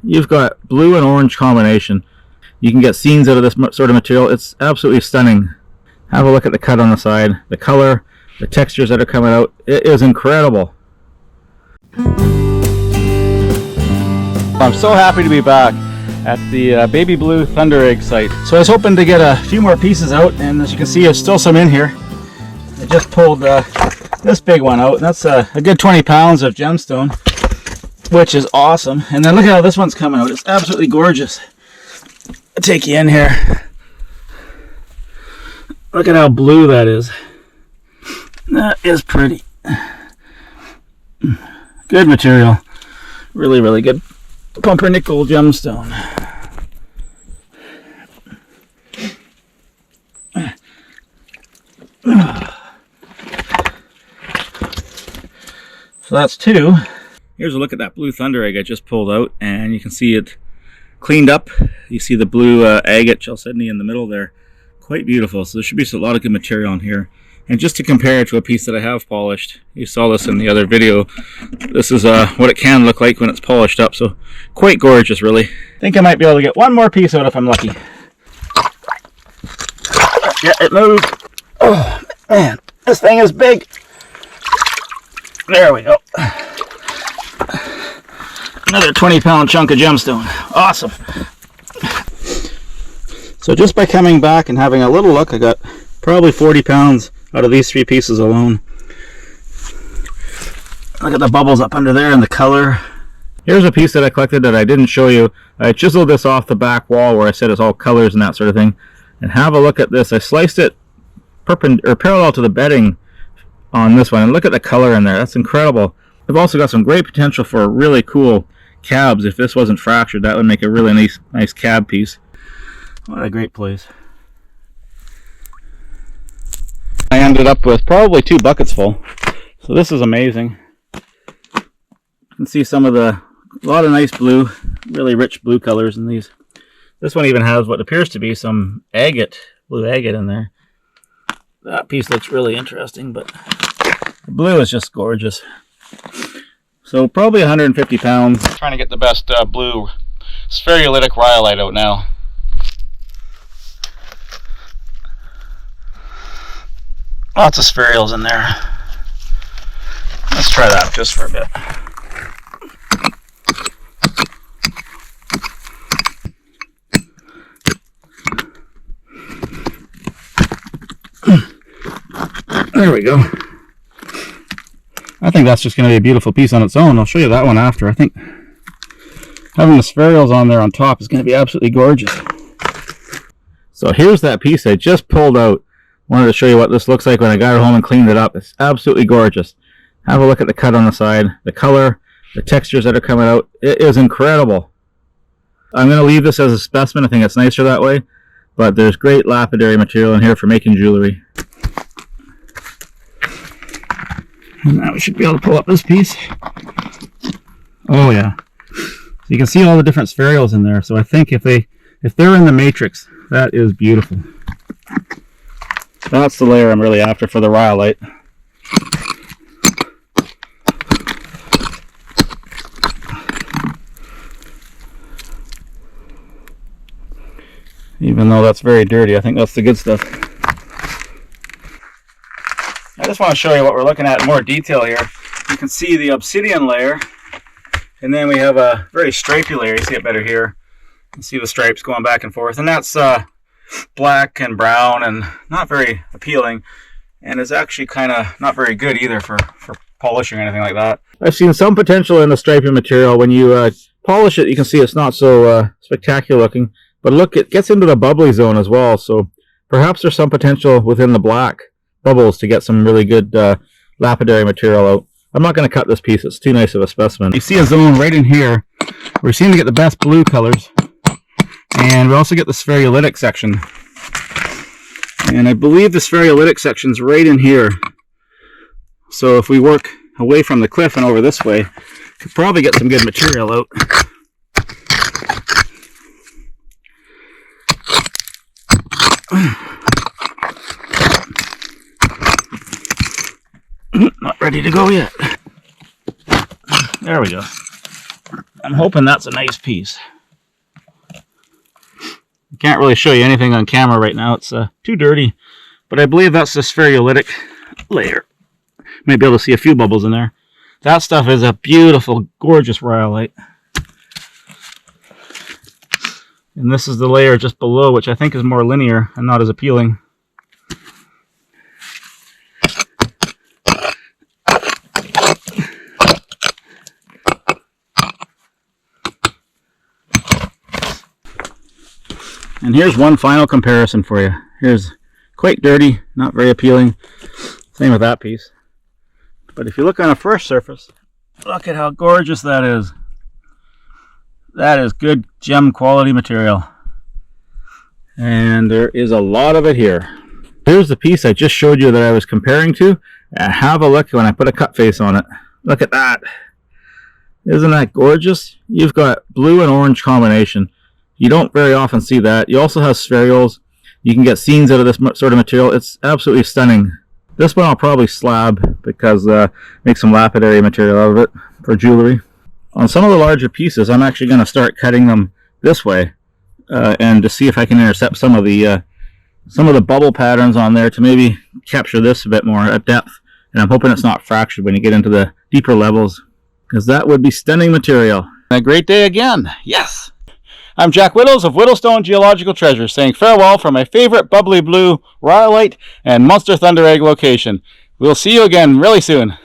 you've got blue and orange combination. You can get scenes out of this sort of material. It's absolutely stunning. Have a look at the cut on the side, the color, the textures that are coming out. It is incredible. I'm so happy to be back at the Baby Blue Thunderegg site. So I was hoping to get a few more pieces out, and as you can see, there's still some in here. I just pulled this big one out, and that's a good 20 pounds of gemstone, which is awesome. And then look at how this one's coming out. It's absolutely gorgeous. I'll take you in here. Look at how blue that is. That is pretty. Good material. Really, really good pumpernickel gemstone. So that's two. Here's a look at that blue thunderegg I just pulled out, and you can see it cleaned up. You see the blue agate chalcedony in the middle there. Quite beautiful. So there should be a lot of good material in here. And just to compare it to a piece that I have polished, you saw this in the other video, this is what it can look like when it's polished up. So quite gorgeous, really. I think I might be able to get one more piece out if I'm lucky. Yeah, it moved. Oh man, this thing is big. There we go. Another 20-pound chunk of gemstone. Awesome. So just by coming back and having a little look, I got probably 40 pounds out of these three pieces alone. Look at the bubbles up under there and the color. Here's a piece that I collected that I didn't show you. I chiseled this off the back wall where I said it's all colors and that sort of thing. And have a look at this. I sliced it parallel to the bedding on this one. And look at the color in there. That's incredible. I've also got some great potential for really cool cabs. If this wasn't fractured, that would make a really nice cab piece. What a great place. I ended up with probably 2 buckets full. So this is amazing. You can see some of a lot of nice blue, really rich blue colors in these. This one even has what appears to be some agate, blue agate in there. That piece looks really interesting, but the blue is just gorgeous. So probably 150 pounds. I'm trying to get the best blue Spherulitic rhyolite out now. Lots of spherules in there. Let's try that just for a bit. There we go. I think that's just going to be a beautiful piece on its own. I'll show you that one after. I think having the spherules on there on top is going to be absolutely gorgeous. So here's that piece I just pulled out. Wanted to show you what this looks like when I got it home and cleaned it up. It's absolutely gorgeous. Have a look at the cut on the side, the color, the textures that are coming out. It is incredible. I'm going to leave this as a specimen. I think it's nicer that way. But there's great lapidary material in here for making jewelry. And now we should be able to pull up this piece. Oh yeah. So you can see all the different spherules in there. So I think if they're in the matrix, that is beautiful. That's the layer I'm really after for the rhyolite. Even though that's very dirty, I think that's the good stuff. I just want to show you what we're looking at in more detail here. You can see the obsidian layer, and then we have a very stripy layer. You see it better here. You can see the stripes going back and forth, and that's black and brown and not very appealing, and is actually kind of not very good either for polishing or anything like that. I've seen some potential in the stripy material. When you polish it, you can see it's not so spectacular looking, but look, it gets into the bubbly zone as well, so perhaps there's some potential within the black bubbles to get some really good lapidary material out. I'm not going to cut this piece, it's too nice of a specimen. You see a zone right in here where we seem to get the best blue colors. And we also get the Spherulitic section. And I believe the Spherulitic section's right in here. So if we work away from the cliff and over this way, we could probably get some good material out. Not ready to go yet. There we go. I'm hoping that's a nice piece. I can't really show you anything on camera right now. It's too dirty. But I believe that's the Spherulitic layer. Might be able to see a few bubbles in there. That stuff is a beautiful, gorgeous rhyolite. And this is the layer just below, which I think is more linear and not as appealing. And here's one final comparison for you. Here's quite dirty, not very appealing. Same with that piece. But if you look on a first surface, look at how gorgeous that is. That is good gem quality material. And there is a lot of it here. Here's the piece I just showed you that I was comparing to. And have a look when I put a cut face on it. Look at that. Isn't that gorgeous? You've got blue and orange combination. You don't very often see that. You also have spherules. You can get scenes out of this sort of material. It's absolutely stunning. This one I'll probably slab because make some lapidary material out of it for jewelry. On some of the larger pieces, I'm actually going to start cutting them this way and to see if I can intercept some of the bubble patterns on there to maybe capture this a bit more at depth. And I'm hoping it's not fractured when you get into the deeper levels, because that would be stunning material. A great day again. Yes! I'm Jack Whittles of Whittlestone Geological Treasures, saying farewell from my favorite Bubbly Blue, Rhyolite, and Monster Thunderegg location. We'll see you again really soon.